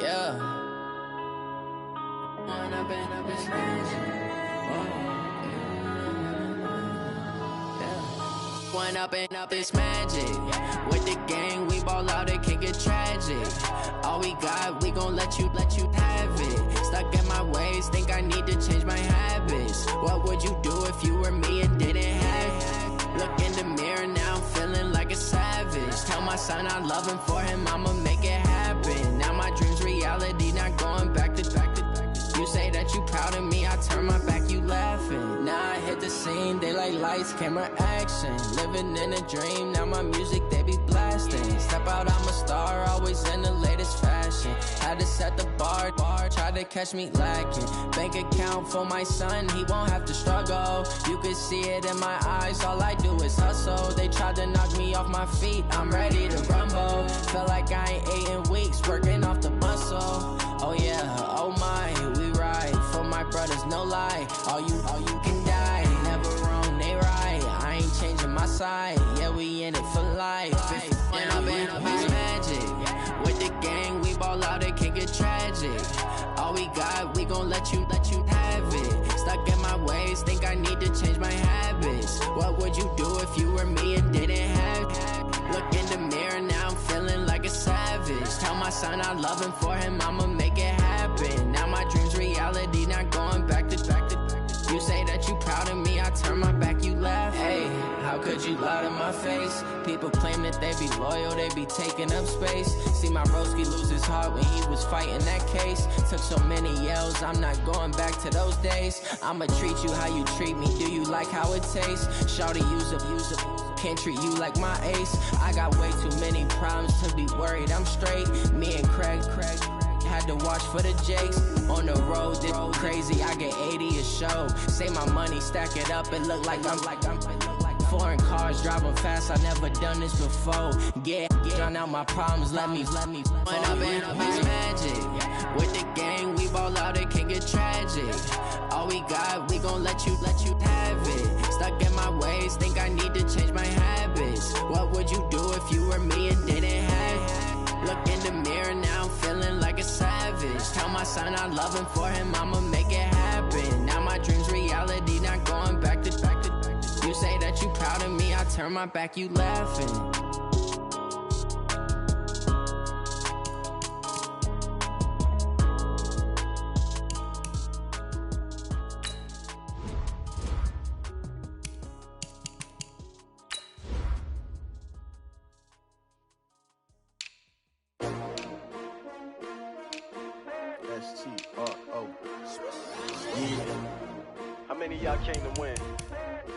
Yeah. When I've been smashing. When up it's magic. With the gang, we ball out, it can get tragic. All we got, we gon' let you have it. Stuck in my ways, think I need to change my habits. What would you do if you were me and didn't have it? Look in the mirror, now I'm feeling like a savage. Tell my son I love him, for him I'ma make it happen. Now my dream's reality, not going back to. You say that you proud of me, I turn my back, you laughing. Now I hit the scene, they like lights, camera, action. Living in a dream, now my music, they be blasting. Step out, I'm a star, always in the latest fashion. Had to set the bar, try to catch me lacking. Bank account for my son, he won't have to struggle. You can see it in my eyes, all I do is hustle. They tried to knock me off my feet, I'm ready to rumble. Feel like I ain't ate in weeks, working off the muscle. Oh yeah, oh my, we ride for my brothers, no lie. All you can die, never wrong, they right. I ain't changing my side, yeah, we in it for life. When I've been magic. With the gang, we ball out, it can get tragic. All we got, we gon' let you have it. Stuck in my ways, think I need to change my habits. What would you do if you were me and didn't have it? Look in the mirror, now I'm feeling like a savage. Tell my son I love him, for him I'ma make it happen. Now my dream's reality, not going back to. You say that you proud of me, I turn my back, you laugh. Hey, how could you lie to my face? People claim that they be loyal, they be taking up space. See my broski lose his heart when he was fighting that case. Took so many yells, I'm not going back to those days. I'ma treat you how you treat me, do you like how it tastes? Shawty, use up, can't treat you like my ace. I got way too many problems to be worried, I'm straight. Me and Craig had to watch for the Jakes. On the road, this crazy, I get 80 a show. Say my money, stack it up, it look like I'm foreign cars, driving fast, I never done this before. Get drown out my problems, let me When I've been magic. With the gang, we ball out, it can get tragic. All we got, we gon' let you have it. Stuck in my ways, think I need to change my habits. What would you do if you were me and didn't have it? Look in the mirror, now I'm feeling like a savage. Tell my son I love him, for him I'ma make it happen. Now my dream's reality, not going back to. You say that you proud of me, I turn my back, you laughing. S-T-R-O. Yeah. How many of y'all came to win?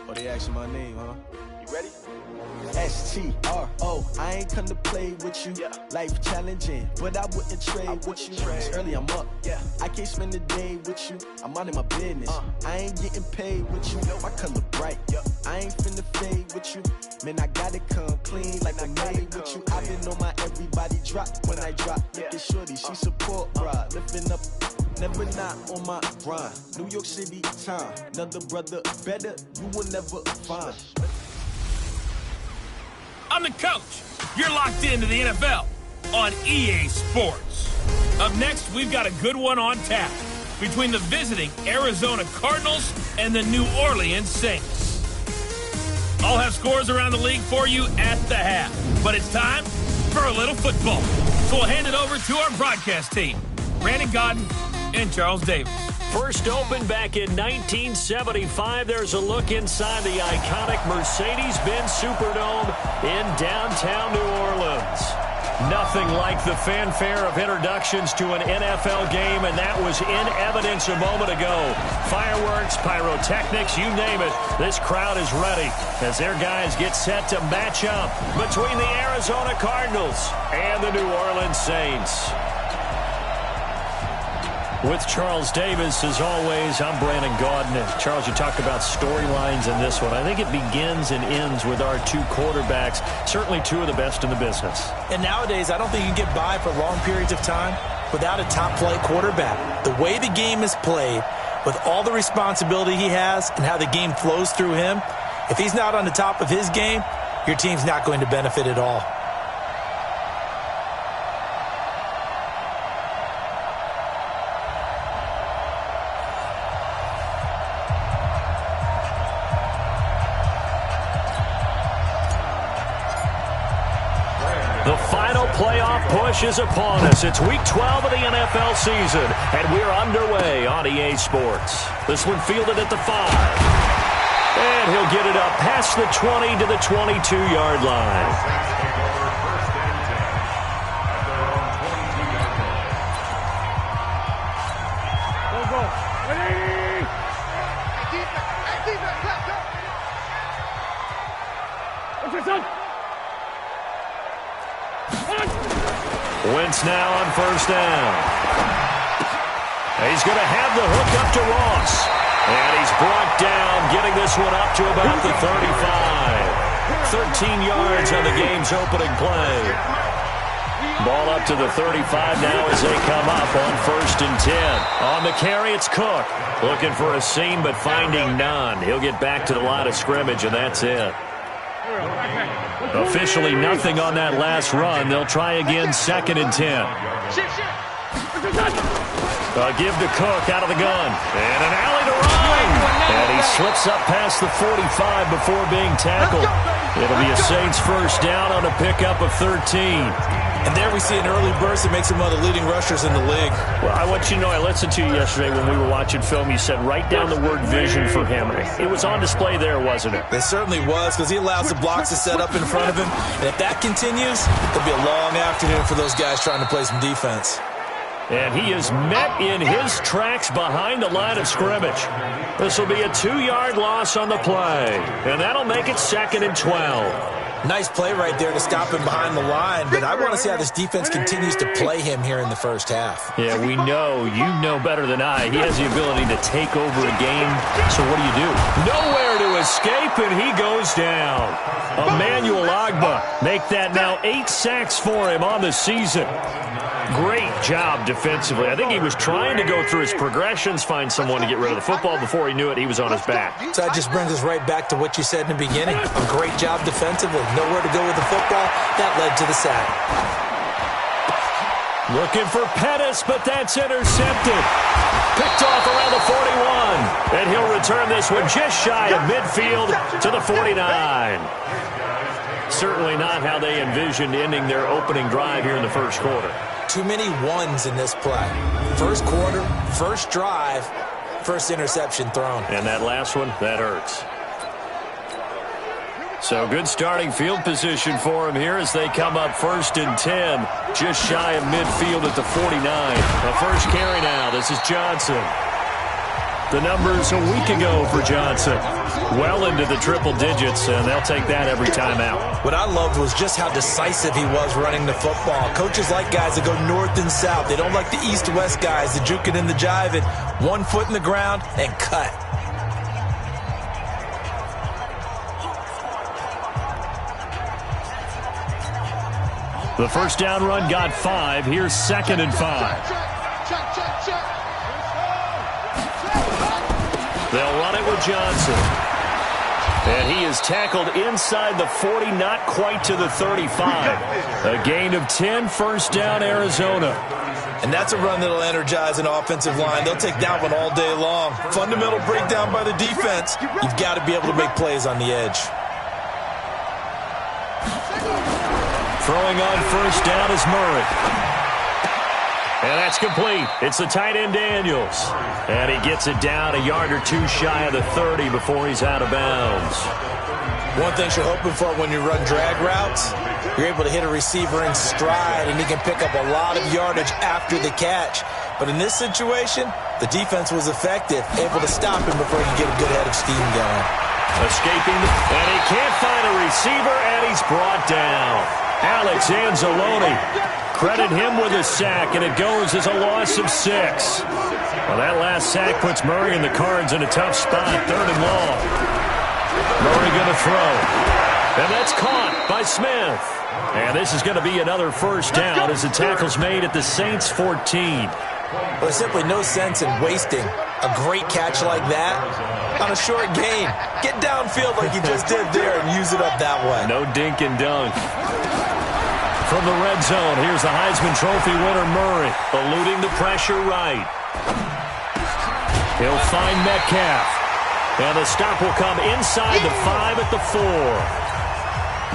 Oh, they asking my name, huh? You ready? S-T-R-O. I ain't come to play with you. Yeah. Life challenging, but I wouldn't trade with you. It's early, I'm up. Yeah. I can't spend the day with you. I'm out of my business. I ain't getting paid with you. My color bright. Yep. I ain't finna fade with you. Man, I gotta come clean like I'm made with you. I've been on my everybody drop when I drop. Look at shorty, she support, bruh. Lifting up, never not on my grind. New York City time. Another brother better, you will never find. I'm the coach. You're locked into the NFL on EA Sports. Up next, we've got a good one on tap between the visiting Arizona Cardinals and the New Orleans Saints. I'll have scores around the league for you at the half, but it's time for a little football. So we'll hand it over to our broadcast team, Brandon Godden and Charles Davis. First opened back in 1975, there's a look inside the iconic Mercedes-Benz Superdome in downtown New Orleans. Nothing like the fanfare of introductions to an NFL game, and that was in evidence a moment ago. Fireworks, pyrotechnics, you name it. This crowd is ready as their guys get set to match up between the Arizona Cardinals and the New Orleans Saints. With Charles Davis, as always, I'm Brandon Gaudin. And Charles, you talked about storylines in this one. I think it begins and ends with our two quarterbacks, certainly two of the best in the business. And nowadays, I don't think you can get by for long periods of time without a top-flight quarterback. The way the game is played, with all the responsibility he has and how the game flows through him, if he's not on the top of his game, your team's not going to benefit at all. The final playoff push is upon us. It's Week 12 of the NFL season, and we're underway on EA Sports. This one fielded at the 5. And he'll get it up past the 20 to the 22-yard line. Wentz now on first down. He's going to have the hook up to Ross. And he's brought down, getting this one up to about the 35. 13 yards on the game's opening play. Ball up to the 35 now as they come up on first and 10. On the carry, it's Cook. Looking for a seam, but finding none. He'll get back to the line of scrimmage, and that's it. Officially nothing on that last run. They'll try again, second and 10. A give to Cook out of the gun. And an alley to run. And he slips up past the 45 before being tackled. It'll be a Saints first down on a pickup of 13. And there we see an early burst that makes him one of the leading rushers in the league. Well, I want you to know, I listened to you yesterday when we were watching film. You said write down the word vision for him. It was on display there, wasn't it? It certainly was, because he allows the blocks to set up in front of him. And if that continues, it'll be a long afternoon for those guys trying to play some defense. And he is met in his tracks behind the line of scrimmage. This will be a 2-yard loss on the play. And that'll make it second and 12. Nice play right there to stop him behind the line, but I want to see how this defense continues to play him here in the first half. Yeah, we know. You know better than I. He has the ability to take over a game. So what do? Nowhere to escape, and he goes down. Emmanuel Ogbah make that now 8 sacks for him on the season. Great job defensively. I think he was trying to go through his progressions, find someone to get rid of the football. Before he knew it, he was on his back. So that just brings us right back to what you said in the beginning. A great job defensively. Nowhere to go with the football. That led to the sack. Looking for Pettis, but that's intercepted. Picked off around the 41. And he'll return this one just shy of midfield to the 49. Certainly not how they envisioned ending their opening drive here in the first quarter. Too many ones in this play. First quarter, first drive, first interception thrown. And that last one, that hurts. So good starting field position for him here as they come up first and 10. Just shy of midfield at the 49. The first carry now. This is Johnson. The numbers a week ago for Johnson. Well into the triple digits, and they'll take that every time out. What I loved was just how decisive he was running the football. Coaches like guys that go north and south. They don't like the east-west guys, the juking and the jiving. 1 foot in the ground and cut. The first down run got 5. Here's second and 5. They'll run it with Johnson. And he is tackled inside the 40, not quite to the 35. A gain of 10, first down, Arizona. And that's a run that'll energize an offensive line. They'll take that one all day long. Fundamental breakdown by the defense. You've got to be able to make plays on the edge. Throwing on first down is Murray. And that's complete. It's the tight end Daniels. And he gets it down a yard or 2 shy of the 30 before he's out of bounds. One thing you're hoping for when you run drag routes, you're able to hit a receiver in stride, and he can pick up a lot of yardage after the catch. But in this situation, the defense was effective, able to stop him before he could get a good head of steam going. Escaping, and he can't find a receiver, and he's brought down. Alex Anzalone. Credit him with a sack, and it goes as a loss of 6. Well, that last sack puts Murray and the Cards in a tough spot, 3rd and long. Murray going to throw. And that's caught by Smith. And this is going to be another first down as the tackle's made at the Saints 14. Well, there's simply no sense in wasting a great catch like that on a short gain. Get downfield like you just did there and use it up that way. No dink and dunk. From the red zone, here's the Heisman Trophy winner Murray, eluding the pressure right. He'll find Metcalf. And the stop will come inside the 5 at the 4.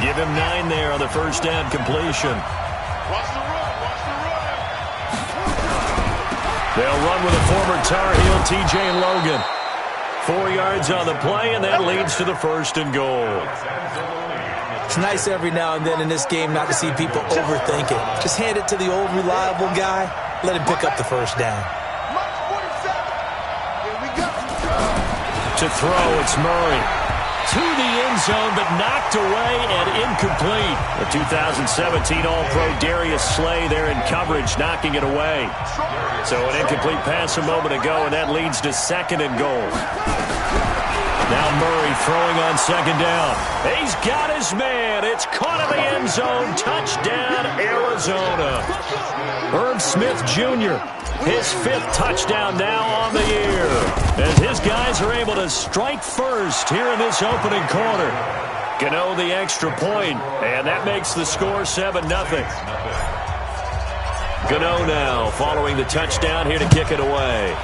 Give him 9 there on the first down completion. Watch the run. They'll run with a former Tar Heel, T.J. Logan. 4 yards on the play, and that leads to the first and goal. It's nice every now and then in this game not to see people overthink it. Just hand it to the old reliable guy. Let him pick up the first down. To throw, it's Murray. To the end zone, but knocked away and incomplete. The 2017 All-Pro Darius Slay there in coverage, knocking it away. So an incomplete pass a moment ago, and that leads to second and goal. Now Murray throwing on second down. He's got his man. It's caught in the end zone. Touchdown, Arizona. Herb Smith Jr., his 5th touchdown now on the year, as his guys are able to strike first here in this opening quarter. Gano the extra point, and that makes the score 7-0. Gano now following the touchdown here to kick it away.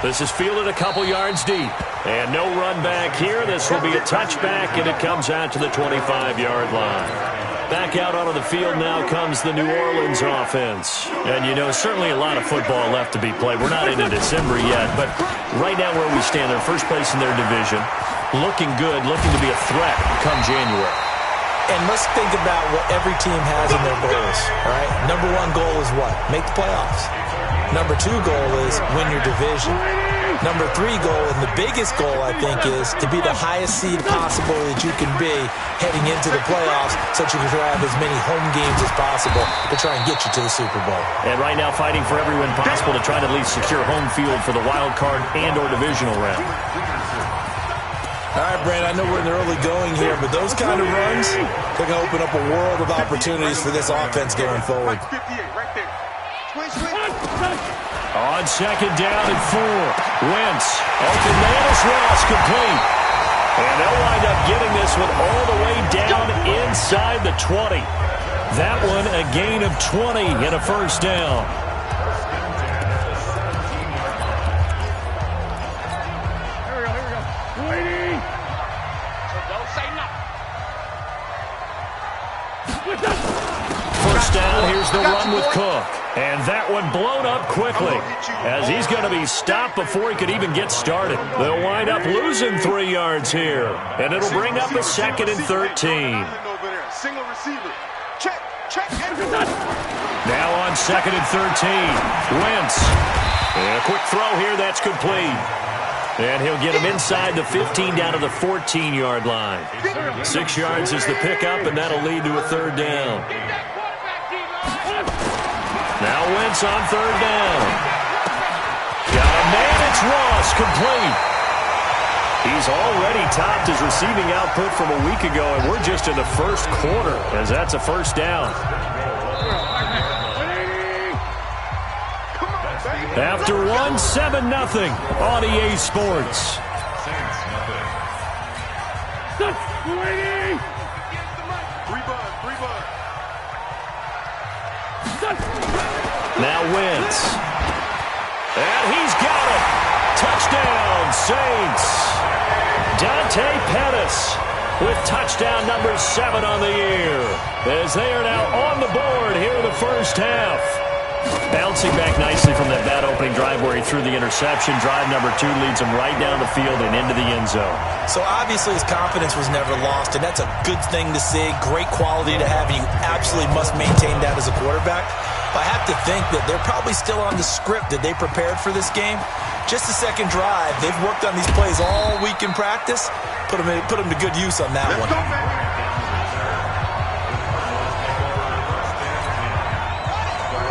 This is fielded a couple yards deep, and no run back here. This will be a touchback, and it comes out to the 25-yard line. Back out onto the field now comes the New Orleans offense. And, you know, certainly a lot of football left to be played. We're not into December yet, but right now where we stand, they're first place in their division. Looking good, looking to be a threat come January. And let's think about what every team has in their goals, all right? Number 1 goal is what? Make the playoffs. Number 2 goal is win your division. Number 3 goal, and the biggest goal, I think, is to be the highest seed possible that you can be heading into the playoffs so that you can have as many home games as possible to try and get you to the Super Bowl. And right now fighting for every win possible to try to at least secure home field for the wild card and or divisional round. All right, Brandon, I know we're in the early going here, but those kind of runs, they're going to open up a world of opportunities for this offense going forward. On second down and 4. Wentz. Open man is Ross, complete. And they'll wind up getting this one all the way down inside the 20. That one a gain of 20 and a first down. Here we go. Waiting. Don't say nothing. First down, here's the run with Cook. And that one blown up quickly as he's going to be stopped before he could even get started. They'll wind up losing 3 yards here, and it'll bring up a second and 13. Single receiver. Check. Now on second and 13, Wentz. And a quick throw here, that's complete. And he'll get him inside the 15 down to the 14-yard line. 6 yards is the pickup, and that'll lead to a third down. Now Wentz on third down. Got a man, it's Ross, complete. He's already topped his receiving output from a week ago, and we're just in the first quarter, as that's a first down. After 1, 7-0 on EA Sports. Now Wentz. And he's got it. Touchdown, Saints. Dante Pettis with touchdown number 7 on the year, as they are now on the board here in the first half. Bouncing back nicely from that bad opening drive where he threw the interception. Drive number 2 leads him right down the field and into the end zone. So obviously his confidence was never lost, and that's a good thing to see. Great quality to have, and you absolutely must maintain that as a quarterback. I have to think that they're probably still on the script that they prepared for this game. Just the second drive. They've worked on these plays all week in practice. Put them to good use on that one.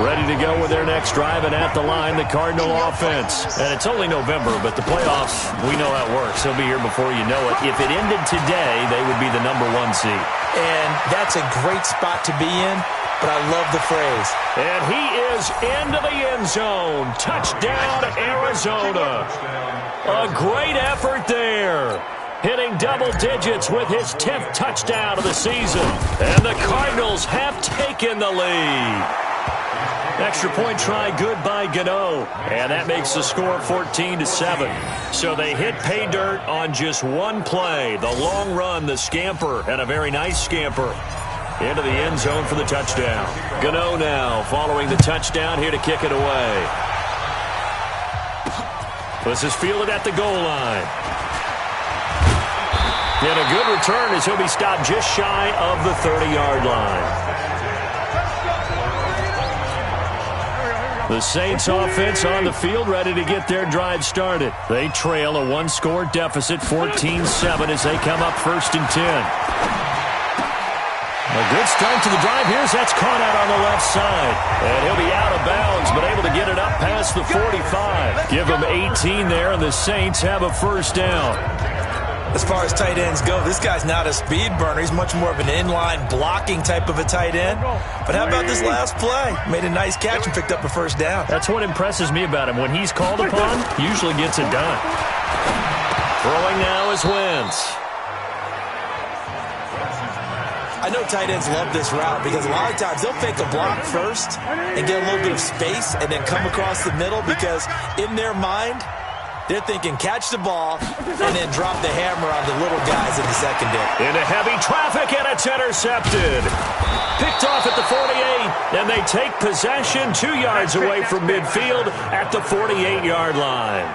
Ready to go with their next drive, and at the line, the Cardinal offense. And it's only November, but the playoffs, we know how it works. They'll be here before you know it. If it ended today, they would be the number 1 seed. And that's a great spot to be in, but I love the phrase. And he is into the end zone. Touchdown, Arizona. A great effort there. Hitting double digits with his 10th touchdown of the season. And the Cardinals have taken the lead. Extra point try good by Gano. And that makes the score 14-7. So they hit pay dirt on just one play. The long run, the scamper, and a very nice scamper into the end zone for the touchdown. Gano now following the touchdown here to kick it away. This is fielded at the goal line. And a good return as he'll be stopped just shy of the 30-yard line. The Saints offense on the field ready to get their drive started. They trail a one-score deficit, 14-7, as they come up 1st and 10. A good start to the drive here as that's caught out on the left side. And he'll be out of bounds, but able to get it up past the 45. Give them 18 there, and the Saints have a first down. As far as tight ends go, this guy's not a speed burner. He's much more of an inline blocking type of a tight end. But how about this last play? Made a nice catch and picked up a first down. That's what impresses me about him. When he's called upon, he usually gets it done. Throwing now is Wentz. I know tight ends love this route because a lot of times they'll fake a block first and get a little bit of space and then come across the middle because in their mind, they're thinking catch the ball and then drop the hammer on the little guys in the secondary. Into heavy traffic, and it's intercepted. Picked off at the 48, and they take possession 2 yards away from midfield at the 48-yard line.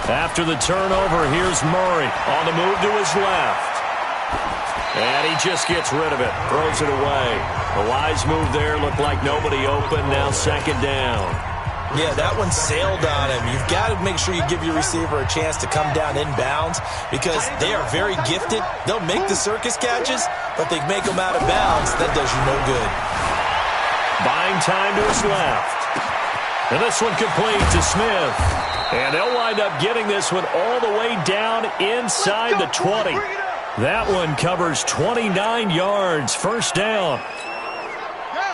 After the turnover, here's Murray on the move to his left. And he just gets rid of it, throws it away. A wise move there, looked like nobody open, now 2nd down. Yeah, that one sailed on him. You've got to make sure you give your receiver a chance to come down inbounds because they are very gifted. They'll make the circus catches, but they make them out of bounds. That does you no good. Buying time to his left. And this one complete to Smith. And they'll wind up getting this one all the way down inside the 20. That one covers 29 yards. First down.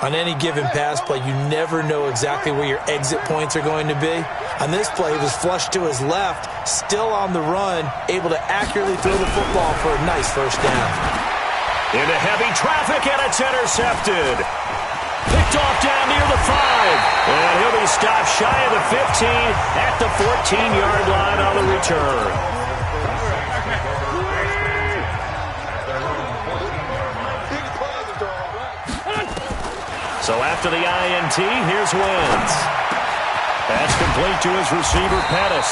On any given pass play, you never know exactly where your exit points are going to be. On this play, he was flushed to his left, still on the run, able to accurately throw the football for a nice first down. Into heavy traffic, and it's intercepted. Picked off down near the 5. And he'll be stopped shy of the 15 at the 14-yard line on the return. So after the INT, here's Wentz. That's complete to his receiver, Pettis.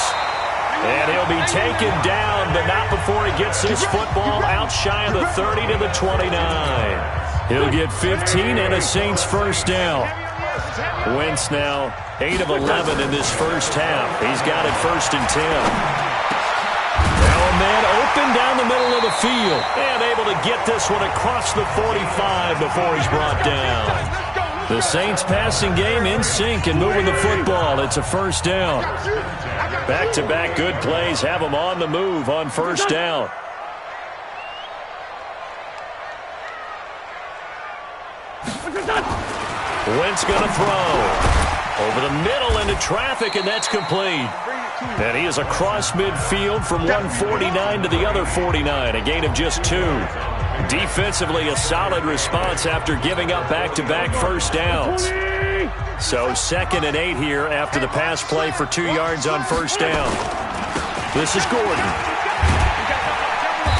And he'll be taken down, but not before he gets this football out shy of the 30 to the 29. He'll get 15 and a Saints first down. Wentz now 8 of 11 in this first half. He's got it 1st and 10. Now a man open down the middle of the field and able to get this one across the 45 before he's brought down. The Saints passing game in sync and moving the football. It's a first down. Back-to-back good plays have them on the move on first down. Wentz going to throw. Over the middle into traffic, and that's complete. And he is across midfield from 149 to the other 49, a gain of just 2. Defensively, a solid response after giving up back-to-back first downs. So 2nd and 8 here after the pass play for 2 yards on first down. This is Gordon.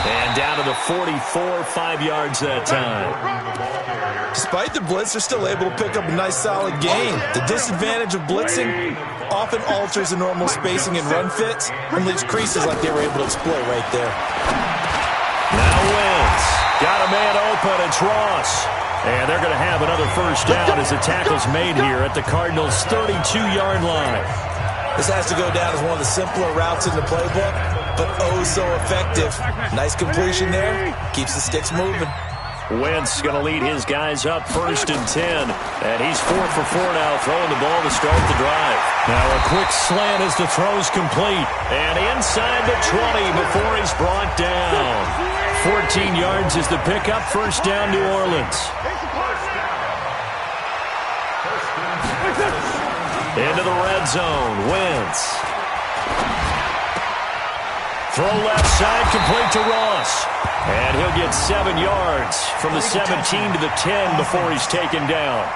And down to the 44, 5 yards that time. Despite the blitz, they're still able to pick up a nice solid gain. The disadvantage of blitzing often alters the normal spacing and run fits and leaves creases like they were able to exploit right there. Now Wentz. Got a man open. It's Ross. And they're going to have another first down as the tackle's made here at the Cardinals' 32-yard line. This has to go down as one of the simpler routes in the playbook, but oh so effective. Nice completion there. Keeps the sticks moving. Wentz going to lead his guys up 1st and 10. And he's 4 for 4 now, throwing the ball to start the drive. Now a quick slant as the throw's complete. And inside the 20 before he's brought down. 14 yards is the pickup. First down, New Orleans. Into the red zone. Wentz. Throw left side, complete to Ross. And he'll get 7 yards from the 17 to the 10 before he's taken down.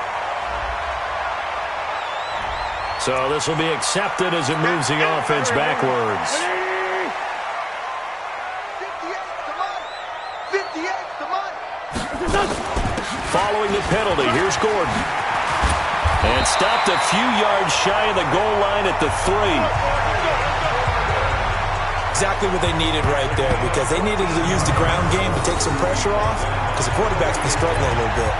So this will be accepted as it moves the offense backwards. Following the penalty, here's Gordon. And stopped a few yards shy of the goal line at the 3. Exactly what they needed right there, because they needed to use the ground game to take some pressure off, because the quarterback's been struggling a little bit.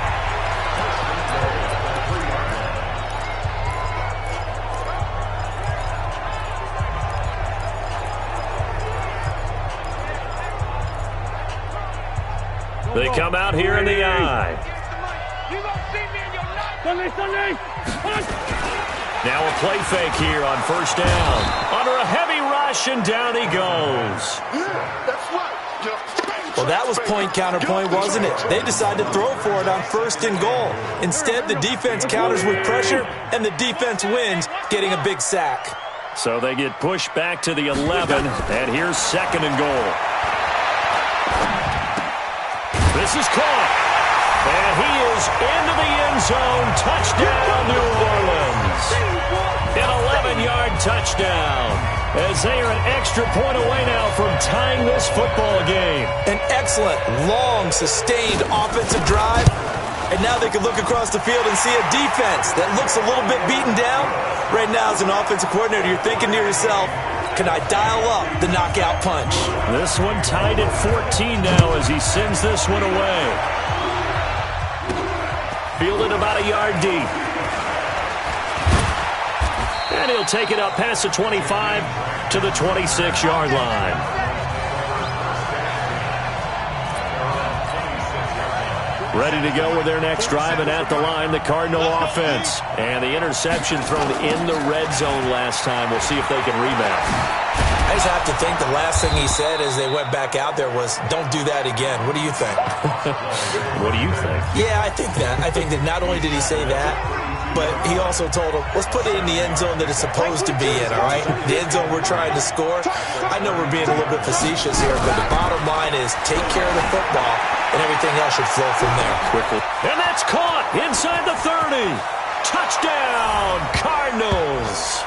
They come out here in the eye. Now a play fake here on first down. Under a heavy rush, and down he goes. Well, that was point counterpoint, wasn't it? They decided to throw for it on first and goal. Instead, the defense counters with pressure, and the defense wins, getting a big sack. So they get pushed back to the 11, and here's second and goal. This is caught, and he is into the end zone. Touchdown, New Orleans. An 11-yard touchdown, as they are an extra point away now from tying this football game. An excellent, long, sustained offensive drive, and now they can look across the field and see a defense that looks a little bit beaten down. Right now, as an offensive coordinator, you're thinking to yourself, can I dial up the knockout punch? This one tied at 14 now as he sends this one away. Fielded about a yard deep. And he'll take it up past the 25 to the 26-yard line. Ready to go with their next drive, and at the line, the Cardinal offense. And the interception thrown in the red zone last time. We'll see if they can rebound. I just have to think the last thing he said as they went back out there was, don't do that again. What do you think? What do you think? Yeah, I think that. I think that not only did he say that, but he also told him, let's put it in the end zone that it's supposed to be in, all right? The end zone we're trying to score. I know we're being a little bit facetious here, but the bottom line is take care of the football, and everything else should flow from there quickly. And that's caught inside the 30. Touchdown, Cardinals.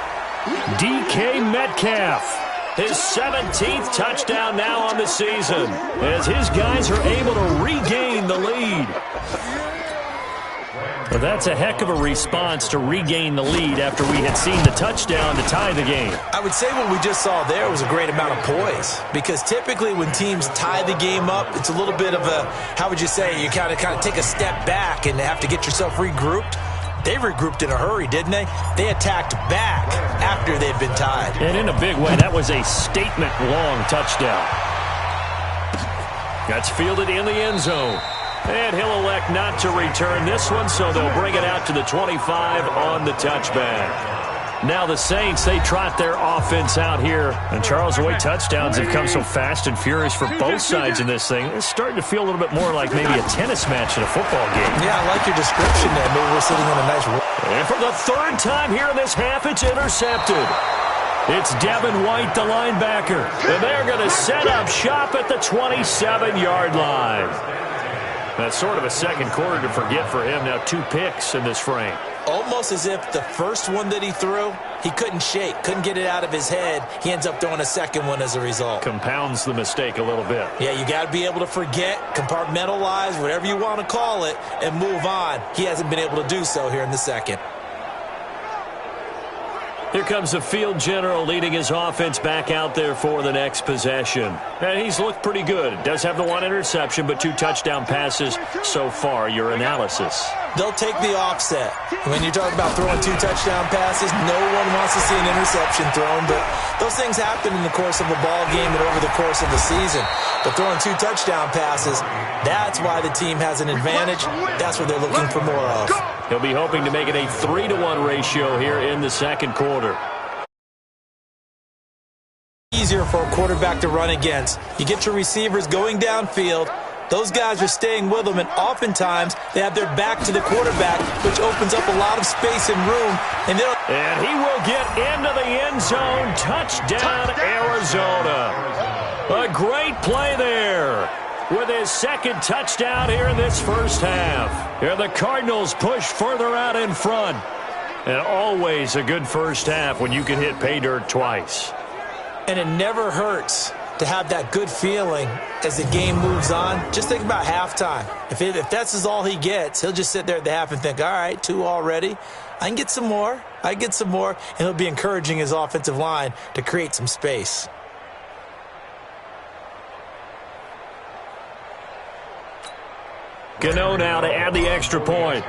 DK Metcalf. His 17th touchdown now on the season, as his guys are able to regain the lead. Well, that's a heck of a response to regain the lead after we had seen the touchdown to tie the game. I would say what we just saw there was a great amount of poise, because typically when teams tie the game up, it's a little bit of a, how would you say, you kind of take a step back and have to get yourself regrouped. They regrouped in a hurry, didn't they? They attacked back after they'd been tied. And in a big way, that was a statement-long touchdown. That's fielded in the end zone. And he'll elect not to return this one, so they'll bring it out to the 25 on the touchback. Now the Saints, they trot their offense out here. And Charles, the way touchdowns have come so fast and furious for both sides in this thing, it's starting to feel a little bit more like maybe a tennis match in a football game. Yeah, I like your description there. Maybe we're sitting in a nice room. And for the third time here in this half, it's intercepted. It's Devin White, the linebacker. And they're going to set up shop at the 27-yard line. That's sort of a second quarter to forget for him. Now 2 picks in this frame. Almost as if the first one that he threw, he couldn't shake, couldn't get it out of his head. He ends up throwing a second one as a result. Compounds the mistake a little bit. Yeah, you got to be able to forget, compartmentalize, whatever you want to call it, and move on. He hasn't been able to do so here in the second. Here comes the field general leading his offense back out there for the next possession. And he's looked pretty good. Does have the 1 interception, but 2 touchdown passes so far. Your analysis? They'll take the offset. When you talk about throwing 2 touchdown passes, no one wants to see an interception thrown, but those things happen in the course of a ball game and over the course of the season. But throwing 2 touchdown passes, that's why the team has an advantage. That's what they're looking for more of. He'll be hoping to make it a 3-to-1 ratio here in the second quarter. Easier for a quarterback to run against. You get your receivers going downfield. Those guys are staying with them, and oftentimes they have their back to the quarterback, which opens up a lot of space and room. And he will get into the end zone. Touchdown, Arizona. A great play there with his second touchdown here in this first half. Here the Cardinals push further out in front. And always a good first half when you can hit pay dirt twice. And it never hurts to have that good feeling as the game moves on. Just think about halftime. If that's all he gets, he'll just sit there at the half and think, all right, 2 already. I can get some more. And he'll be encouraging his offensive line to create some space. Gano now to add the extra point.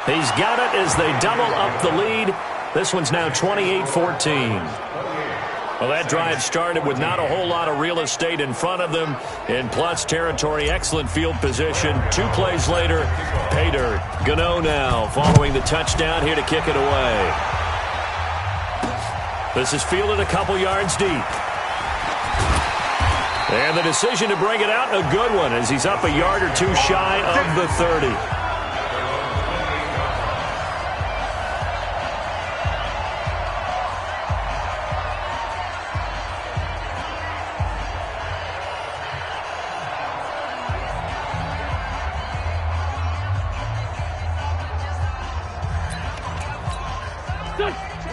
He's got it as they double up the lead. This one's now 28-14. Well, that drive started with not a whole lot of real estate in front of them. In plus territory, excellent field position. 2 plays later, pay dirt. Gano now following the touchdown here to kick it away. This is fielded a couple yards deep. And the decision to bring it out, a good one, as he's up a yard or 2 shy of the 30.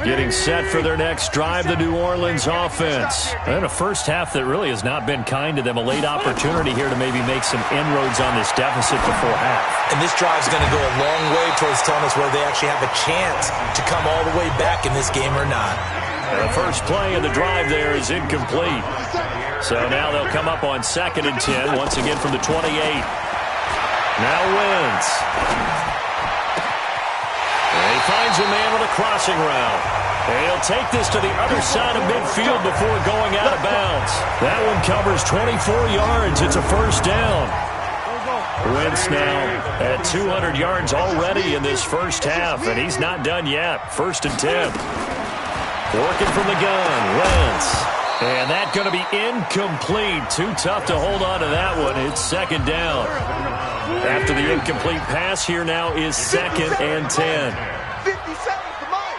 Getting set for their next drive, the New Orleans offense. And a first half that really has not been kind to them. A late opportunity here to maybe make some inroads on this deficit before half. And this drive's going to go a long way towards telling us whether they actually have a chance to come all the way back in this game or not. And the first play of the drive there is incomplete. So now they'll come up on 2nd and 10, once again from the 28. Now Wentz. And he finds a man with a crossing route. And he'll take this to the other side of midfield before going out of bounds. That one covers 24 yards. It's a first down. Wentz now at 200 yards already in this first half, and he's not done yet. 1st and 10. Working from the gun, Wentz. And that's going to be incomplete. Too tough to hold on to that one. It's 2nd down. After the incomplete pass, here now is 2nd and 10. 50 seconds to mine.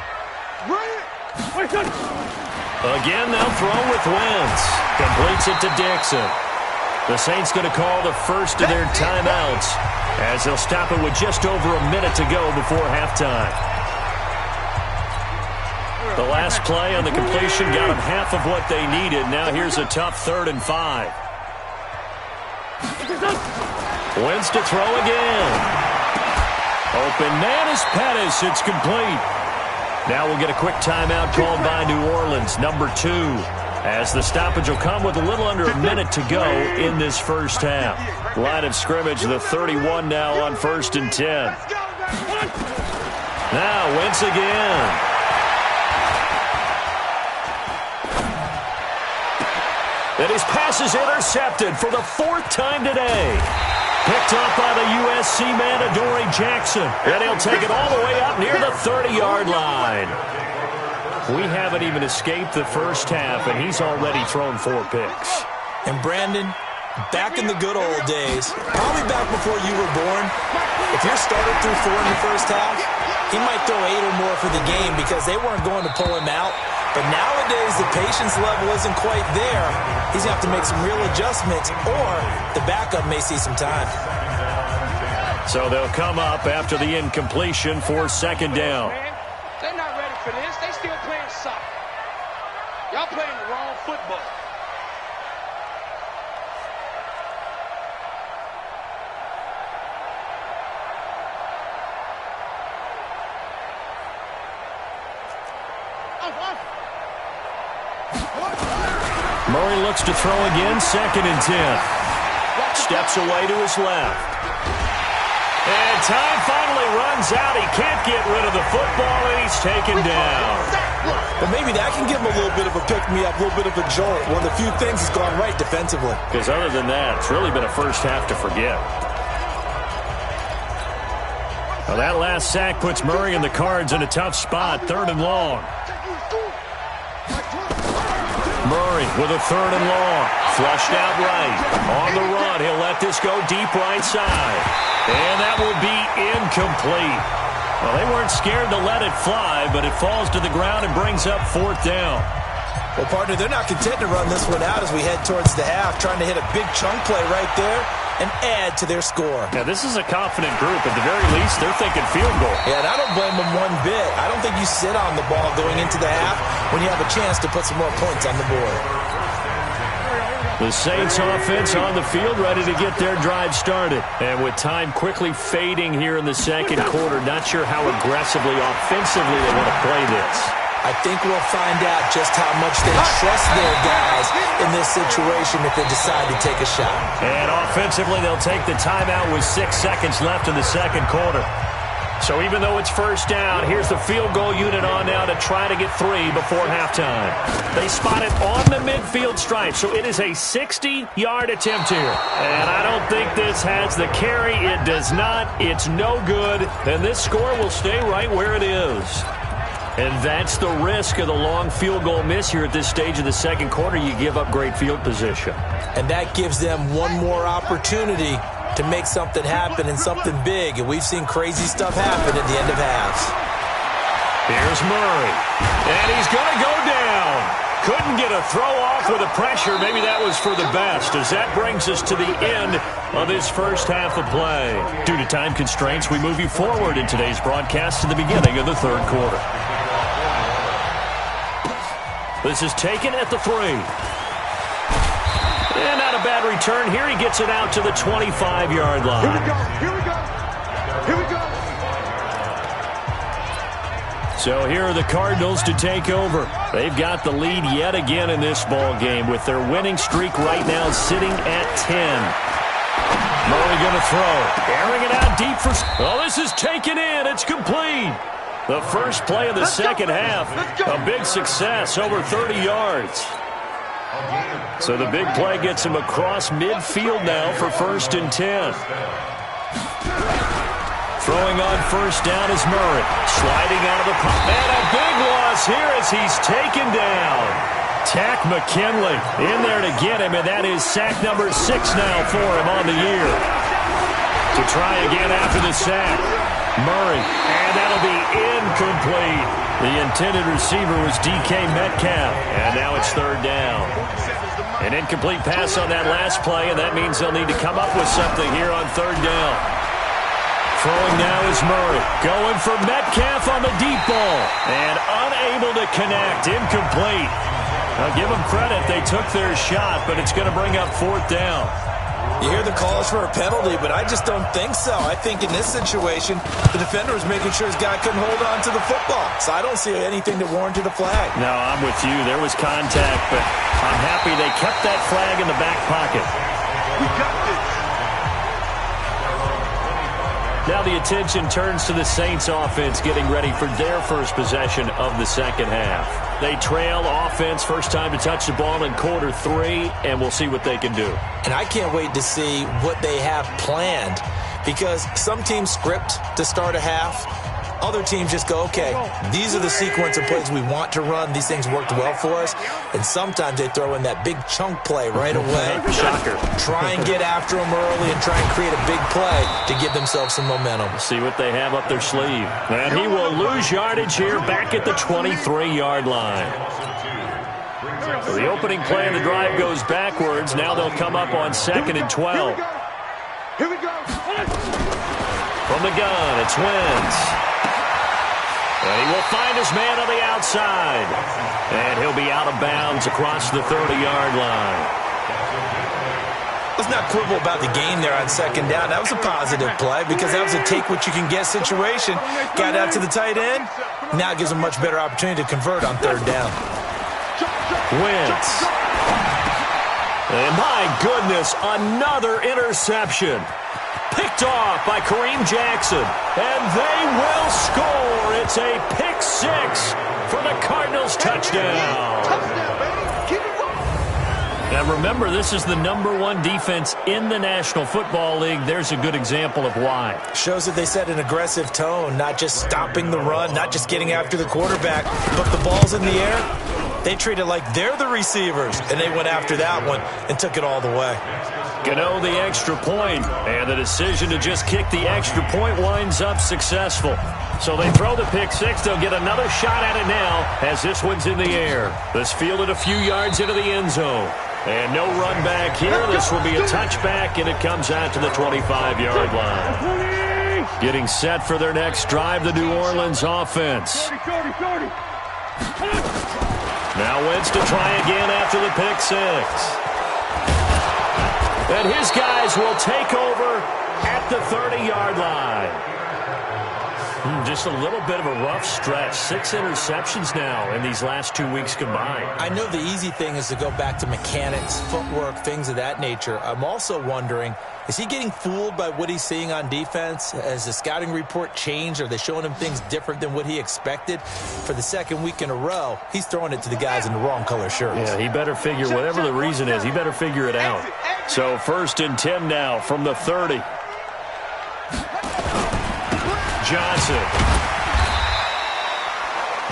Again, they'll throw with Wentz. Completes it to Dixon. The Saints going to call the first of their timeouts as they'll stop it with just over a minute to go before halftime. The last play on the completion got them half of what they needed. Now here's a tough 3rd and 5. Wentz to throw again. Open man is Pettis. It's complete. Now we'll get a quick timeout called by New Orleans, number 2, as the stoppage will come with a little under a minute to go in this first half. Line of scrimmage, the 31 now on 1st and 10. Now Wentz again. And his pass is intercepted for the 4th time today. Picked up by the USC man, Adoree Jackson. And he'll take it all the way up near the 30-yard line. We haven't even escaped the first half, and he's already thrown 4 picks. And Brandon, back in the good old days, probably back before you were born, if your starter threw 4 in the first half, he might throw 8 or more for the game because they weren't going to pull him out. But nowadays, the patience level isn't quite there. He's going to have to make some real adjustments, or the backup may see some time. So they'll come up after the incompletion for 2nd down. They're not ready for this. They still playing soccer. Y'all playing the wrong football. Murray looks to throw again, 2nd and 10. Steps away to his left. And time finally runs out. He can't get rid of the football, and he's taken down. But maybe that can give him a little bit of a pick-me-up, a little bit of a jolt. One of the few things that's gone right defensively. Because other than that, it's really been a first half to forget. Well, that last sack puts Murray and the Cards in a tough spot, 3rd and long. Murray with a 3rd and long. Flushed out right. On the run, he'll let this go deep right side. And that will be incomplete. Well, they weren't scared to let it fly, but it falls to the ground and brings up 4th down. Well, partner, they're not content to run this one out as we head towards the half, trying to hit a big chunk play right there and add to their score. Yeah, this is a confident group. At the very least, they're thinking field goal. Yeah, and I don't blame them one bit. I don't think you sit on the ball going into the half when you have a chance to put some more points on the board. The Saints offense on the field, ready to get their drive started. And with time quickly fading here in the second quarter, not sure how aggressively, offensively they want to play this. I think we'll find out just how much they trust their guys in this situation if they decide to take a shot. And offensively, they'll take the timeout with 6 seconds left in the second quarter. So even though it's first down, here's the field goal unit on now to try to get 3 before halftime. They spot it on the midfield stripe, so it is a 60-yard attempt here. And I don't think this has the carry. It does not. It's no good. And this score will stay right where it is. And that's the risk of the long field goal miss here at this stage of the second quarter. You give up great field position. And that gives them one more opportunity to make something happen and something big. And we've seen crazy stuff happen at the end of halves. Here's Murray. And he's going to go down. Couldn't get a throw off with the pressure. Maybe that was for the best, as that brings us to the end of this first half of play. Due to time constraints, we move you forward in today's broadcast to the beginning of the third quarter. This is taken at the 3. And not a bad return here. He gets it out to the 25-yard line. Here we go. Here we go. Here we go. So here are the Cardinals to take over. They've got the lead yet again in this ball game with their winning streak right now sitting at 10. Murray going to throw. Airing it out deep for... Oh, this is taken in. It's complete. The first play of the second half, a big success, over 30 yards. So the big play gets him across midfield now for 1st and 10. Throwing on first down is Murray. Sliding out of the pocket. And a big loss here as he's taken down. Tack McKinley in there to get him, and that is sack number 6 now for him on the year. To try again after the sack. Murray, and that'll be incomplete. The intended receiver was DK Metcalf, and now it's 3rd down. An incomplete pass on that last play, and that means they'll need to come up with something here on 3rd down. Throwing now is Murray, going for Metcalf on the deep ball, and unable to connect, incomplete. Now give them credit, they took their shot, but it's going to bring up 4th down. You hear the calls for a penalty, but I just don't think so. I think in this situation, the defender was making sure his guy couldn't hold on to the football. So I don't see anything that warranted a flag. No, I'm with you. There was contact, but I'm happy they kept that flag in the back pocket. We got this. Now the attention turns to the Saints offense getting ready for their first possession of the second half. They trail offense, first time to touch the ball in quarter 3, and we'll see what they can do. And I can't wait to see what they have planned, because some teams script to start a half. Other teams just go, okay, these are the sequence of plays we want to run. These things worked well for us. And sometimes they throw in that big chunk play right away. Shocker. Try and get after them early and try and create a big play to give themselves some momentum. See what they have up their sleeve. And he will lose yardage here back at the 23-yard line. So the opening play of the drive goes backwards. Now they'll come up on 2nd and 12. Here we go. From the gun, it's Wentz. And he will find his man on the outside. And he'll be out of bounds across the 30-yard line. Let's not quibble about the game there on 2nd down. That was a positive play because that was a take-what-you-can-get situation. Got out to the tight end. Now it gives him a much better opportunity to convert on 3rd down. Wentz. And my goodness, another interception. Picked off by Kareem Jackson. And they will score. It's a pick 6 for the Cardinals touchdown. Now remember, this is the #1 defense in the National Football League. There's a good example of why. Shows that they set an aggressive tone, not just stopping the run, not just getting after the quarterback, but the ball's in the air. They treat it like they're the receivers, and they went after that one and took it all the way. Gano the extra point, and the decision to just kick the extra point winds up successful. So they throw the pick six. They'll get another shot at it now as this one's in the air. This fielded a few yards into the end zone. And no run back here. This will be a touchback, and it comes out to the 25-yard line. Getting set for their next drive, the New Orleans offense. Now Wentz to try again after the pick six. And his guys will take over at the 30-yard line. Just a little bit of a rough stretch. 6 interceptions now in these last 2 weeks combined. I know the easy thing is to go back to mechanics, footwork, things of that nature. I'm also wondering, is he getting fooled by what he's seeing on defense? Has the scouting report changed? Are they showing him things different than what he expected? For the second week in a row, he's throwing it to the guys in the wrong color shirts. Yeah, he better figure, whatever the reason is, he better figure it out. So 1st and 10 now from the 30. Johnson.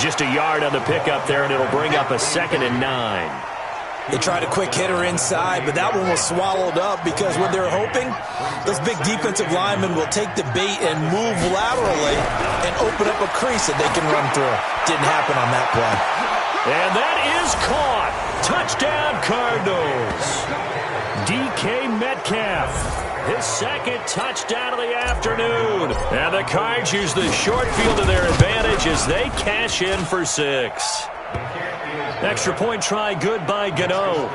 Just a yard on the pickup there, and it'll bring up a 2nd and 9. They tried a quick hitter inside, but that one was swallowed up because what they're hoping, those big defensive linemen will take the bait and move laterally and open up a crease that they can run through. Didn't happen on that play. And that is caught. Touchdown, Cardinals. DK Metcalf. His 2nd touchdown of the afternoon. And the Cards use the short field to their advantage as they cash in for 6. Extra point try good by Gano.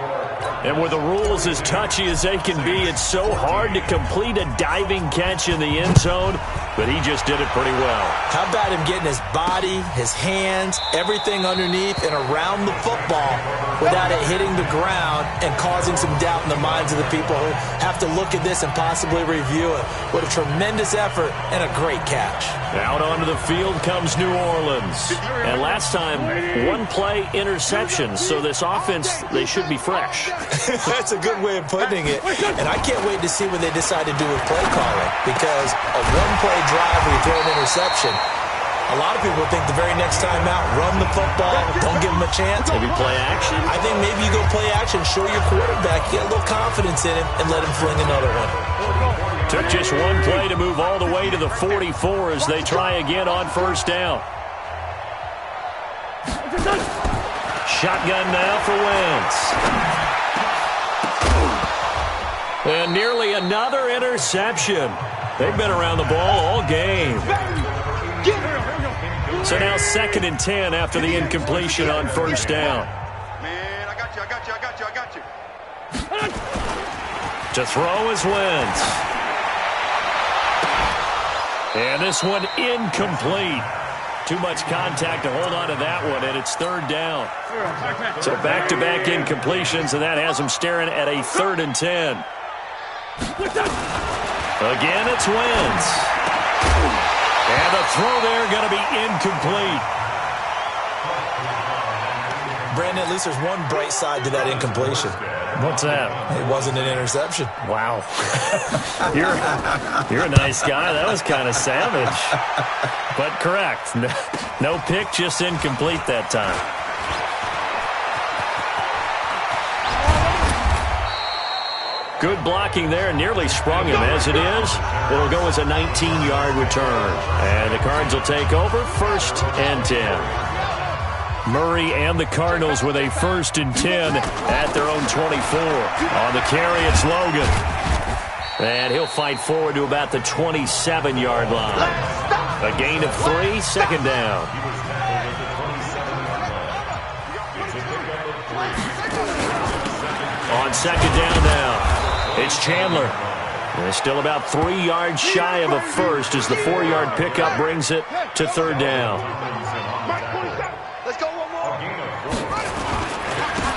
And with the rules as touchy as they can be, it's so hard to complete a diving catch in the end zone, but he just did it pretty well. How about him getting his body, his hands, everything underneath and around the football without it hitting the ground and causing some doubt in the minds of the people who have to look at this and possibly review it. What a tremendous effort and a great catch. Out onto the field comes New Orleans. And last time, 1-play interception, so this offense, they should be fresh. That's a good way of putting it. And I can't wait to see what they decide to do with play calling, because a 1-play drive where you throw an interception, a lot of people think the very next time out, run the football, don't give them a chance. Maybe play action. I think maybe you go play action, show your quarterback, get a little confidence in him, and let him fling another one. Took just 1 play to move all the way to the 44 as they try again on 1st down. Shotgun now for Wentz. And nearly another interception. They've been around the ball all game. So now 2nd and 10 after the incompletion on 1st down. Man, I got you. To throw is Wentz. And this one incomplete. Too much contact to hold on to that one, and it's 3rd down. So back-to-back incompletions, and that has them staring at a 3rd and 10. Again, it's Wentz. And the throw there going to be incomplete. Brandon, at least there's one bright side to that incompletion. What's that? It wasn't an interception. Wow. You're a nice guy. That was kind of savage. But correct. No pick, just incomplete that time. Good blocking there. Nearly sprung him. As it is, it'll go as a 19-yard return. And the Cards will take over 1st and 10. Murray and the Cardinals with a 1st and 10 at their own 24. On the carry, it's Logan. And he'll fight forward to about the 27-yard line. A gain of 3, 2nd down. On 2nd down now, it's Chandler. They're still about 3 yards shy of a 1st as the 4-yard pickup brings it to 3rd down.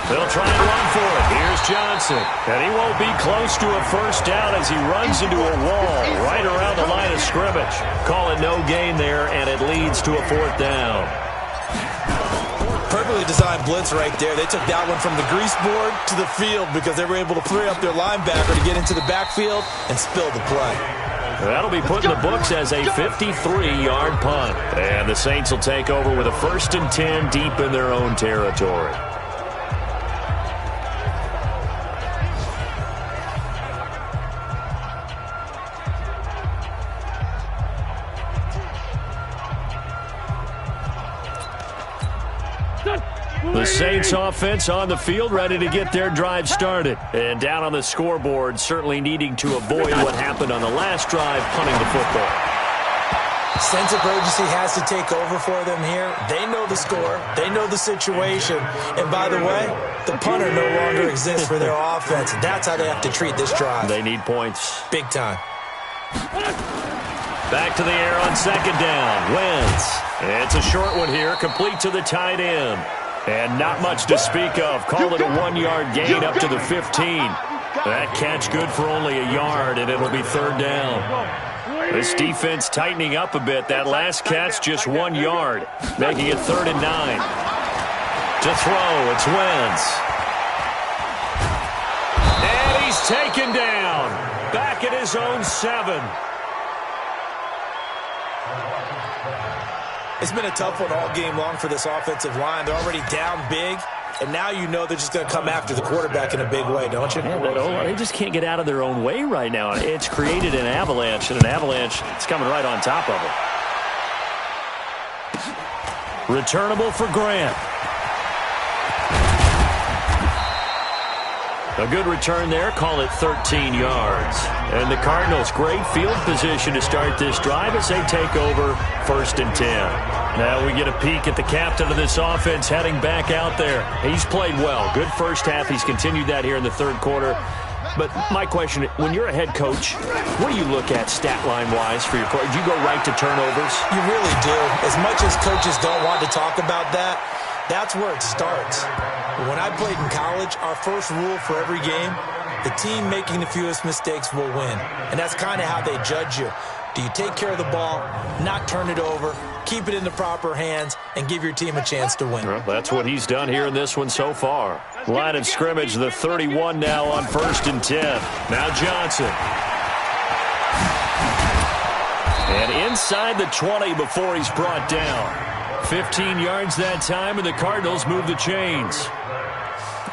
They'll try and run for it. Here's Johnson. And he won't be close to a 1st down as he runs into a wall right around the line of scrimmage. Call it no gain there, and it leads to a 4th down. Perfectly designed blitz right there. They took that one from the grease board to the field because they were able to free up their linebacker to get into the backfield and spill the play. That'll be put in the books as a 53-yard punt. And the Saints will take over with a 1st and 10 deep in their own territory. The Saints offense on the field, ready to get their drive started. And down on the scoreboard, certainly needing to avoid what happened on the last drive, punting the football. Sense of urgency has to take over for them here. They know the score. They know the situation. And by the way, the punter no longer exists for their offense. That's how they have to treat this drive. They need points. Big time. Back to the air on second down. Wentz. It's a short one here, complete to the tight end. And not much to speak of. Call it a 1-yard gain up to the 15. That catch good for only a yard, and it'll be third down. This defense tightening up a bit. That last catch, just 1 yard, making it 3rd and 9. To throw, it's Wentz. And he's taken down. Back at his own 7. It's been a tough one all game long for this offensive line. They're already down big, and now you know they're just going to come after the quarterback in a big way, don't you? Yeah, they just can't get out of their own way right now. It's created an avalanche, and an avalanche is coming right on top of it. Returnable for Grant. A good return there. Call it 13 yards. And the Cardinals, great field position to start this drive as they take over 1st and 10. Now we get a peek at the captain of this offense heading back out there. He's played well. Good first half. He's continued that here in the 3rd quarter. But my question, when you're a head coach, what do you look at stat line-wise for your coach? Do you go right to turnovers? You really do. As much as coaches don't want to talk about that, that's where it starts. When I played in college, our first rule for every game, the team making the fewest mistakes will win. And that's kind of how they judge you. Do you take care of the ball, not turn it over, keep it in the proper hands, and give your team a chance to win? Well, that's what he's done here in this one so far. Line of scrimmage, the 31 now on 1st and 10. Now Johnson. And inside the 20 before he's brought down. 15 yards that time, and the Cardinals move the chains.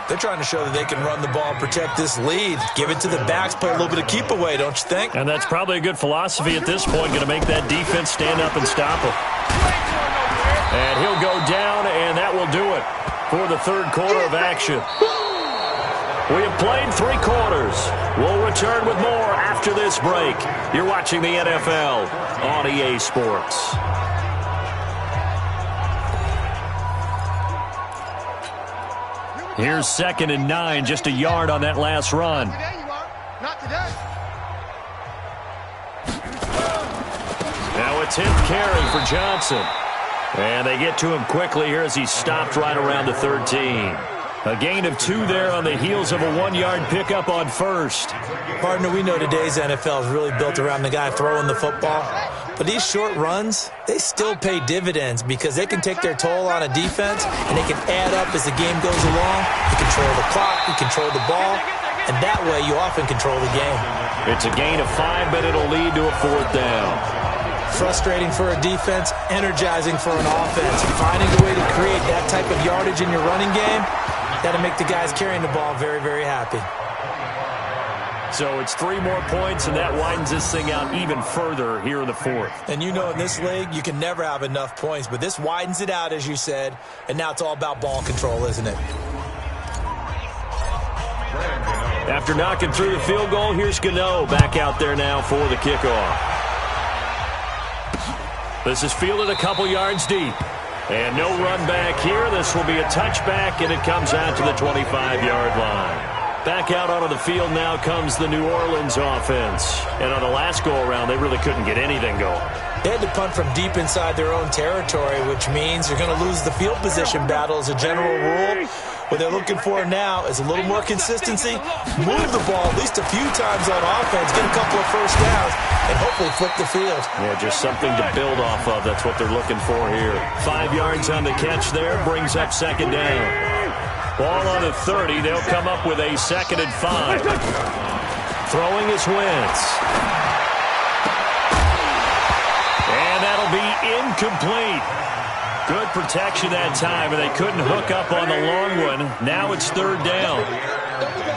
They're trying to show that they can run the ball and protect this lead. Give it to the backs, play a little bit of keep away, don't you think? And that's probably a good philosophy at this point, going to make that defense stand up and stop him. And he'll go down, and that will do it for the 3rd quarter of action. We have played 3 quarters. We'll return with more after this break. You're watching the NFL on EA Sports. Here's 2nd and 9, just a yard on that last run. Not today. Now a 10th carry for Johnson. And they get to him quickly here as he's stopped right around the 13. A gain of 2 there on the heels of a 1-yard pickup on 1st. Partner, we know today's NFL is really built around the guy throwing the football. But these short runs, they still pay dividends because they can take their toll on a defense and they can add up as the game goes along. You control the clock, you control the ball, and that way you often control the game. It's a gain of 5, but it'll lead to a 4th down. Frustrating for a defense, energizing for an offense. Finding a way to create that type of yardage in your running game, that'll make the guys carrying the ball very, very happy. So it's 3 more points, and that widens this thing out even further here in the 4th. And you know in this league, you can never have enough points, but this widens it out, as you said, and now it's all about ball control, isn't it? After knocking through the field goal, here's Gano back out there now for the kickoff. This is fielded a couple yards deep. And no run back here. This will be a touchback, and it comes out to the 25-yard line. Back out onto the field now comes the New Orleans offense. And on the last go-around, they really couldn't get anything going. They had to punt from deep inside their own territory, which means you're going to lose the field position battle as a general rule. What they're looking for now is a little more consistency, move the ball at least a few times on offense, get a couple of first downs, and hopefully flip the field. Yeah, just something to build off of. That's what they're looking for here. 5 yards on the catch there, brings up 2nd down. Ball on the 30. They'll come up with a 2nd and 5. Throwing is Wentz. And that'll be incomplete. Good protection that time, and they couldn't hook up on the long one. Now it's 3rd down.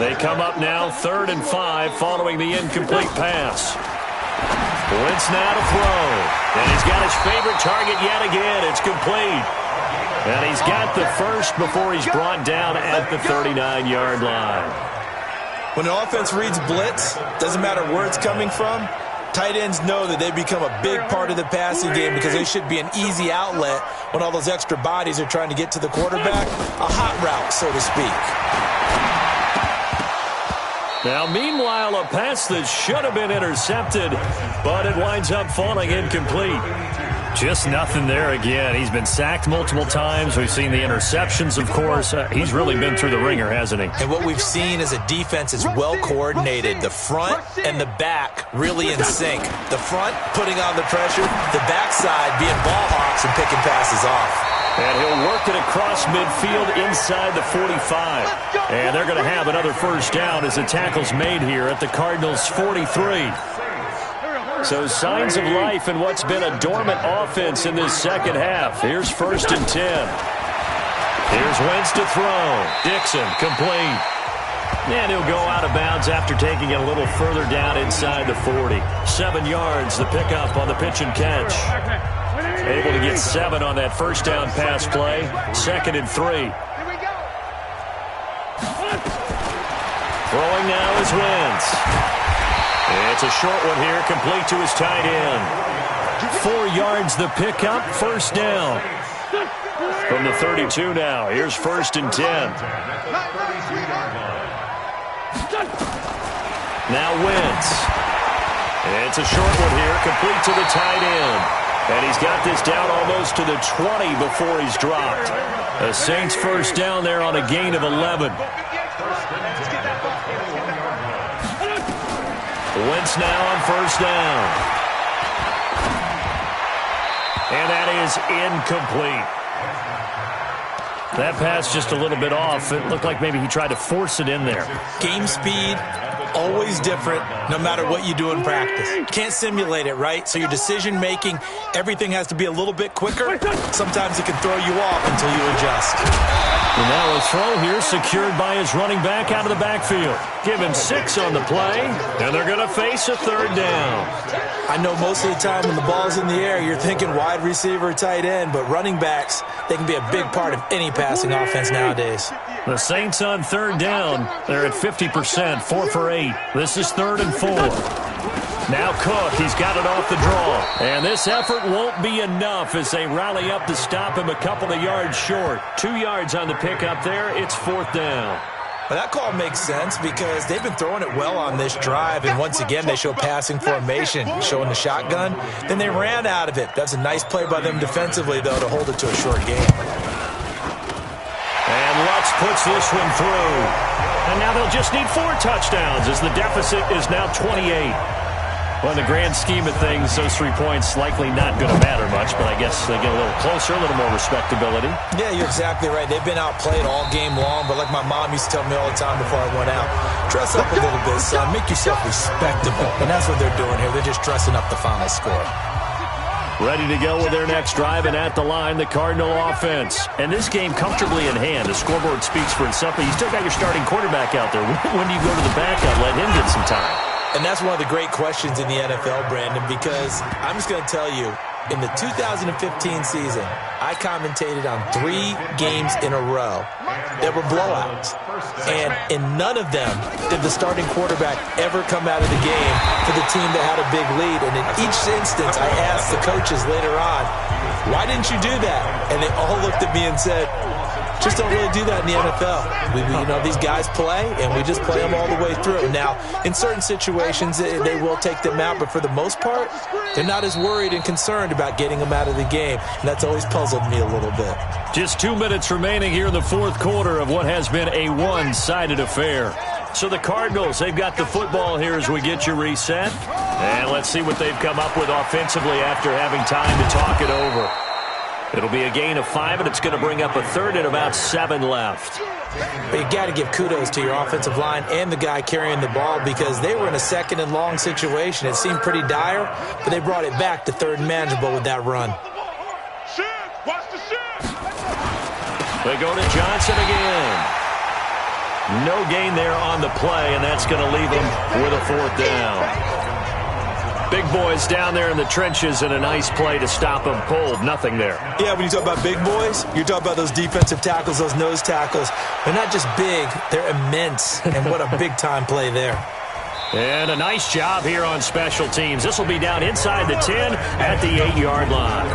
They come up now 3rd and 5 following the incomplete pass. Wentz now to throw. And he's got his favorite target yet again. It's complete. And he's got the first before he's brought down at the 39-yard line. When an offense reads blitz, doesn't matter where it's coming from, tight ends know that they become a big part of the passing game because they should be an easy outlet when all those extra bodies are trying to get to the quarterback. A hot route, so to speak. Now, meanwhile, a pass that should have been intercepted, but it winds up falling incomplete. Just nothing there again. He's been sacked multiple times. We've seen the interceptions, of course. He's really been through the ringer, hasn't he? And what we've seen is a defense is well coordinated. The front and the back really in sync. The front putting on the pressure, the backside being ball hawks and picking passes off. And he'll work it across midfield inside the 45. And they're going to have another first down as the tackle's made here at the Cardinals' 43. So signs of life in what's been a dormant offense in this second half. Here's 1st and 10. Here's Wentz to throw. Dixon complete. And he'll go out of bounds after taking it a little further down inside the 40. 7 yards, the pickup on the pitch and catch. Able to get 7 on that first down pass play. 2nd and 3. Throwing now is Wentz. It's a short one here, complete to his tight end. 4 yards the pickup, first down. From the 32 now, here's 1st and 10. Now Wentz. It's a short one here, complete to the tight end. And he's got this down almost to the 20 before he's dropped. The Saints first down there on a gain of 11. Wentz now on first down. And that is incomplete. That pass just a little bit off. It looked like maybe he tried to force it in there. Game speed, always different, no matter what you do in practice. Can't simulate it, right? So your decision-making, everything has to be a little bit quicker. Sometimes it can throw you off until you adjust. And now a throw here secured by his running back out of the backfield. Give him 6 on the play, and they're going to face a 3rd down. I know most of the time when the ball's in the air, you're thinking wide receiver, tight end, but running backs, they can be a big part of any passing offense nowadays. The Saints on 3rd down. They're at 50%, 4 for 8. This is 3rd and 4. Now Cook, he's got it off the draw. And this effort won't be enough as they rally up to stop him a couple of yards short. 2 yards on the pickup there. It's 4th down. Well, that call makes sense because they've been throwing it well on this drive, and once again they show passing formation, showing the shotgun. Then they ran out of it. That's a nice play by them defensively, though, to hold it to a short game. And Lutz puts this one through. And now they'll just need 4 touchdowns as the deficit is now 28. Well, in the grand scheme of things, those 3 points likely not going to matter much, but I guess they get a little closer, a little more respectability. Yeah, you're exactly right. They've been outplayed all game long, but like my mom used to tell me all the time before I went out, dress up a little bit, son. Make yourself respectable. And that's what they're doing here. They're just dressing up the final score. Ready to go with their next drive, and at the line, the Cardinal offense. And this game comfortably in hand. The scoreboard speaks for itself, but you still got your starting quarterback out there. When do you go to the backup, let him get some time? And that's one of the great questions in the NFL, Brandon, because I'm just going to tell you, in the 2015 season, I commentated on 3 games in a row that were blowouts. And in none of them did the starting quarterback ever come out of the game for the team that had a big lead. And in each instance, I asked the coaches later on, why didn't you do that? And they all looked at me and said, just don't really do that in the NFL. These guys play, and we just play them all the way through. Now, in certain situations, they will take them out, but for the most part, they're not as worried and concerned about getting them out of the game, and that's always puzzled me a little bit. Just 2 minutes remaining here in the 4th quarter of what has been a one-sided affair. So the Cardinals, they've got the football here as we get you reset. And let's see what they've come up with offensively after having time to talk it over. It'll be a gain of 5, and it's going to bring up a 3rd and about 7 left. But you got to give kudos to your offensive line and the guy carrying the ball because they were in a 2nd and long situation. It seemed pretty dire, but they brought it back to 3rd and manageable with that run. They go to Johnson again. No gain there on the play, and that's going to leave them with a 4th down. Big boys down there in the trenches, and a nice play to stop them cold. Nothing there. Yeah, when you talk about big boys, you're talking about those defensive tackles, those nose tackles. They're not just big, they're immense. And what a big-time play there. And a nice job here on special teams. This will be down inside the 10 at the 8-yard line.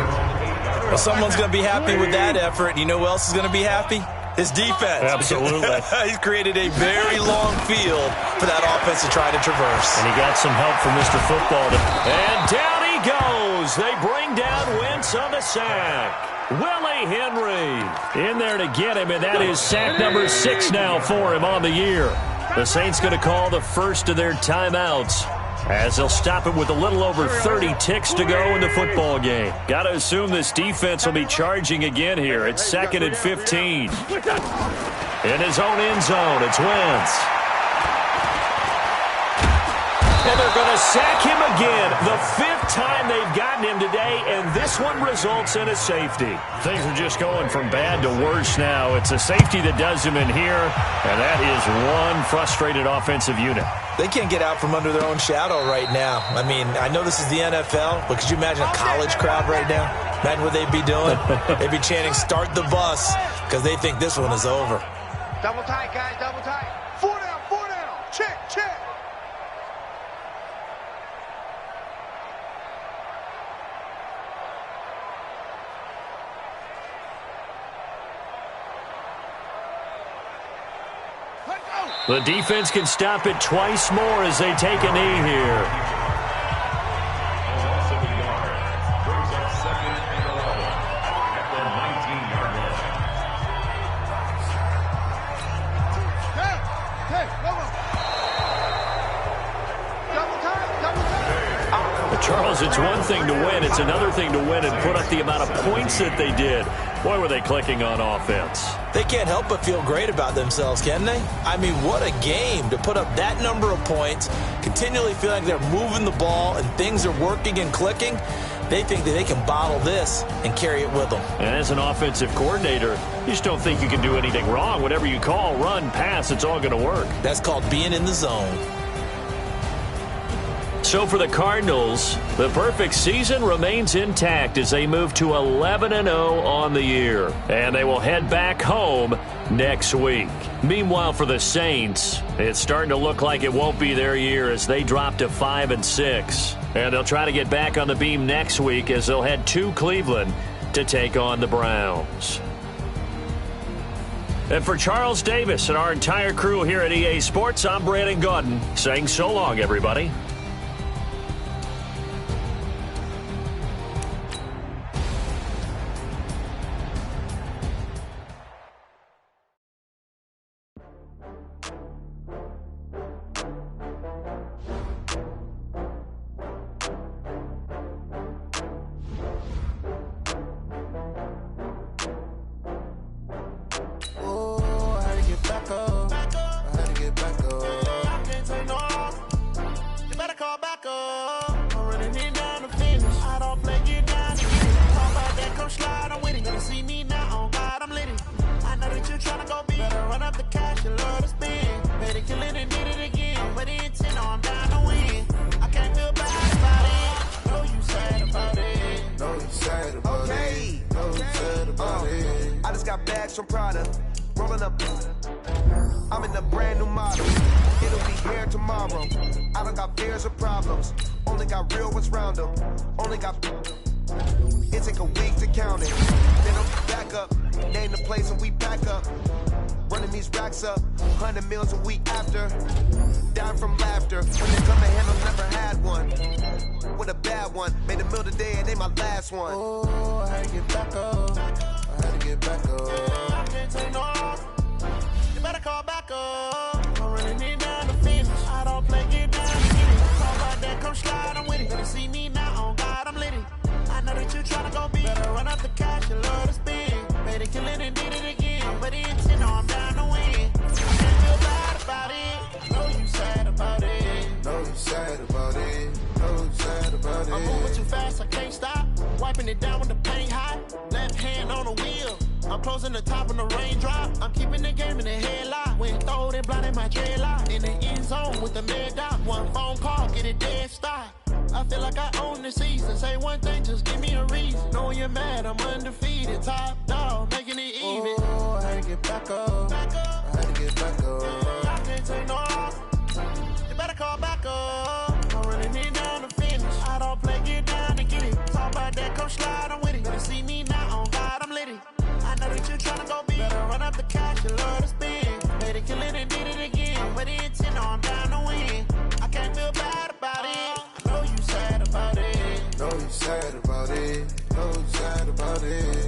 Well, someone's going to be happy with that effort. You know who else is going to be happy? His defense. Absolutely. He's created a very long field for that offense to try to traverse. And he got some help from Mr. Football. And down he goes. They bring down Wentz on the sack. Willie Henry in there to get him, and that is sack number 6 now for him on the year. The Saints going to call the first of their timeouts, as they'll stop it with a little over 30 ticks to go in the football game. Got to assume this defense will be charging again here. It's 2nd and 15. In his own end zone, it's Wentz. And they're going to sack him again. The 5th time they've gotten him today, and this one results in a safety. Things are just going from bad to worse now. It's a safety that does him in here, and that is one frustrated offensive unit. They can't get out from under their own shadow right now. I mean, I know this is the NFL, but could you imagine a college crowd right now? Imagine what they'd be doing. They'd be chanting, "Start the bus," because they think this one is over. Double tight, guys, double tight. 4 down, check. The defense can stop it twice more as they take a knee here. Charles, it's one thing to win. It's another thing to win and put up the amount of points that they did. Boy, were they clicking on offense. They can't help but feel great about themselves, can they? I mean, what a game to put up that number of points, continually feeling like they're moving the ball and things are working and clicking. They think that they can bottle this and carry it with them. And as an offensive coordinator, you just don't think you can do anything wrong. Whatever you call, run, pass, it's all going to work. That's called being in the zone. So for the Cardinals, the perfect season remains intact as they move to 11-0 on the year. And they will head back home next week. Meanwhile, for the Saints, it's starting to look like it won't be their year as they drop to 5-6. And they'll try to get back on the beam next week as they'll head to Cleveland to take on the Browns. And for Charles Davis and our entire crew here at EA Sports, I'm Brandon Gaudin saying so long, everybody. I'm in a brand new model. It'll be here tomorrow. I don't got fears or problems. Only got real ones round them. Only got. It take a week to count it. Then I'm back up. Name the place and we back up. Running these racks up. 100 meals a week after. Dying from laughter. When they come to handle, never had one. With a bad one. Made a meal today and they my last one. Oh, I had to get back up. I had to get back up. I can't take no. You better call back up. I'm running it down the finish. I don't play, get down to get it. Talk about that, come slide, I'm with it. Better see me now, on God, I'm lit it. I know that you tryna go big. Better run up the cash, you love to spend. Made it, kill it, and did it again. But the intent, no, I'm down to win. I can't feel bad about it. Know you sad about it. Know you sad about it. Know you sad about it. I'm moving too fast, I can't stop. Wiping it down with the paint hot. Left hand on the wheel. I'm closing the top on the raindrop. I'm keeping the game in the headlock. When throwed and blinded my dreadlock. In the end zone with the mad dot. One phone call, get it dead stop. I feel like I own the season. Say one thing, just give me a reason. Know you're mad, I'm undefeated. Top dog, making it even. Oh, I had to get back up. I had to get back up. I can't take no loss. You better call back up. I'm running it down to finish. I don't play, get down to get it. Talk about that, come slide, I'm with it. Better see me now, on God, I'm litty. I know that you're trying to go big. Better run up the cash, you love to spend. Made it, kill it, and did it again. With the intent, I'm down to win. I can't feel bad about it. I know you sad about it. Know you sad about it. Know you sad about it.